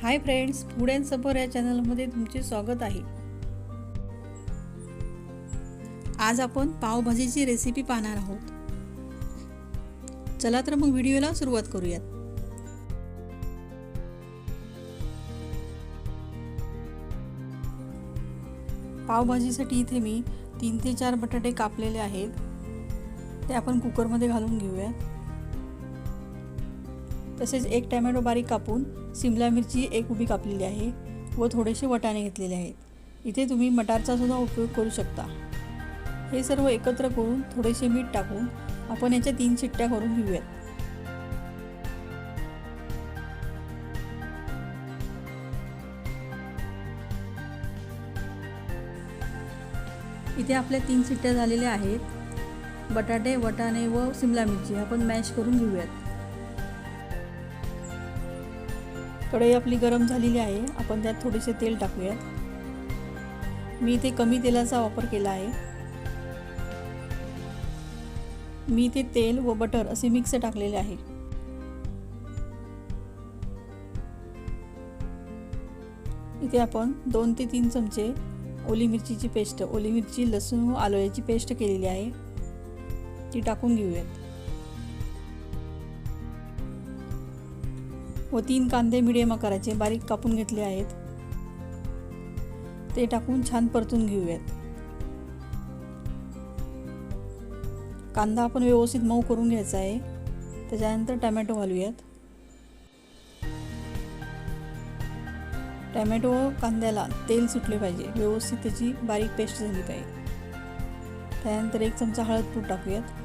Hi friends, food and सफर या चॅनलमध्ये तुमचे स्वागत आहे। आज आपण पावभाजीची रेसिपी पाहणार आहोत। चला तर मग व्हिडिओला सुरुवात करूयात। पावभाजीसाठी इथे मी 3 ते 4 बटाटे कापलेले आहेत, ते आपण कुकरमध्ये घालून घेऊयात। तसेच एक टोमॅटो बारीक कापून, शिमला मिरची एक उभी कापलेली आहे व थोडेसे वाटाणे घेतलेले आहेत। इथे तुम्ही मटारचा सुद्धा उपयोग करू शकता। हे सर्व एकत्र करून थोडेसे मीठ टाकून आपण याच्या 3 शिट्ट्या करून घेऊयात। इथे आपल्या 3 शिट्ट्या झालेल्या आहेत। बटाटे, वाटाणे व शिमला मिरची आपण मॅश करून घेऊयात। कढई आपली गरम झालेली आहे, आपण त्यात थोडेसे तेल टाकूयात। मी इथे कमी तेलाचा वापर केला आहे। मी इथे तेल व बटर असे मिक्स टाकलेले आहे। इथे आपण 2 ते 3 चमचे ओली मिरचीची पेस्ट, ओली मिरची, लसूण व आलं पेस्ट केलेली आहे, ती टाकून घेऊयात। व 3 कांदे मीडियम आकाराचे बारीक कापून घेतले आहेत, ते टाकून छान परतून घेऊयात। कांदा आपण व्यवस्थित मऊ करून घ्यायचा आहे। त्याच्यानंतर टोमॅटो घालूयात। टोमॅटो व कांद्याला तेल सुटले पाहिजे, व्यवस्थित त्याची बारीक पेस्ट झाली पाहिजे। त्यानंतर 1 चमचा हळद पूड टाकूयात।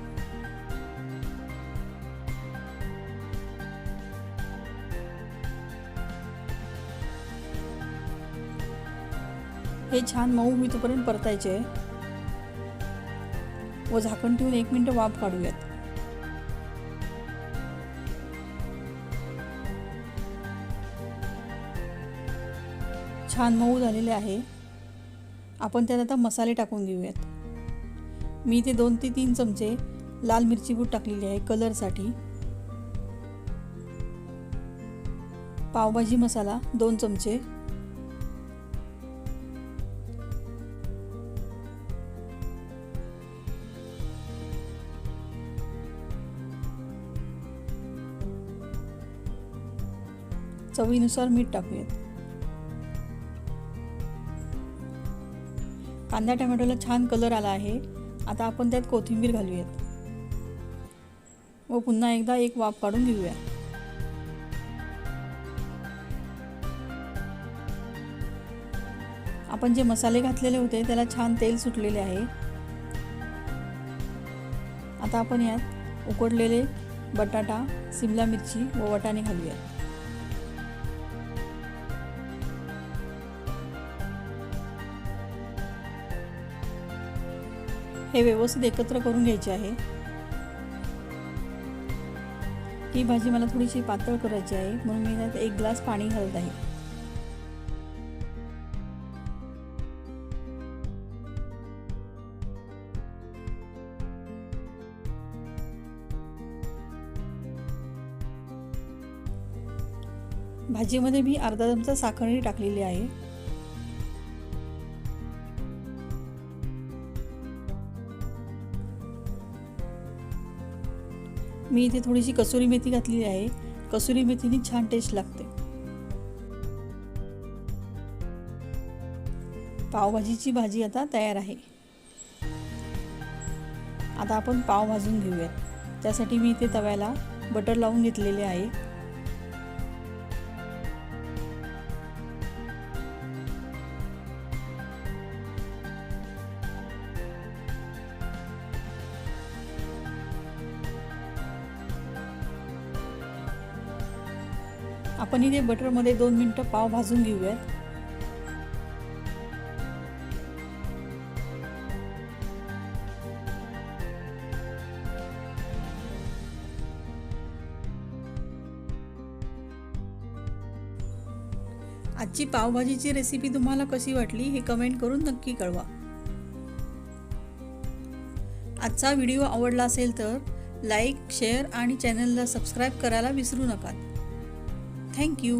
हे छान मऊ होईपर्यंत परतायचे व झाकण ठेवून 1 मिनिट वाफ काढूयात। छान मऊ झालेले आहे। आपण त्यात आता मसाले टाकून घेऊयात। मी इथे 2 ते 3 चमचे लाल मिरची पूड टाकलेली आहे कलरसाठी। पावभाजी मसाला 2 चमचे, चवीनुसार मीठ टाकूयात। कांदा टोमॅटोला छान कलर आला आहे। आता आपण त्यात कोथिंबीर घालूयात व पुन्हा एकदा एक वाफ काढून घेऊया। आपण जे मसाले घातलेले होते त्याला छान तेल सुटलेले आहे। आता आपण यात उकडलेले बटाटा, शिमला मिरची व वाटाणे घालूयात। हे व्यवस्थित एकत्र करून घ्यायचे आहे। ही भाजी मला थोडीशी पातळ करायची आहे, म्हणून मी त्यात 1 ग्लास पाणी घालत आहे। भाजीमध्ये मी अर्धा चमचा साखर टाकलेली आहे। मी इथे थोडीशी कसुरी मेथी घातलेली आहे। कसुरी मेथीने छान टेस्ट लागते। पावभाजीची भाजी आता तयार आहे। आता आपण पाव भाजून घेऊयात। त्यासाठी मी इथे तव्याला बटर लावून घेतलेले आहे। आपण इथे बटरमध्ये 2 मिनिटं पाव भाजून घेऊयात। आजची पावभाजीची रेसिपी तुम्हाला कशी वाटली हे कमेंट करून नक्की कळवा। आजचा व्हिडिओ आवडला असेल तर लाईक, शेअर आणि चॅनलला सबस्क्राईब करायला विसरू नका। Thank you.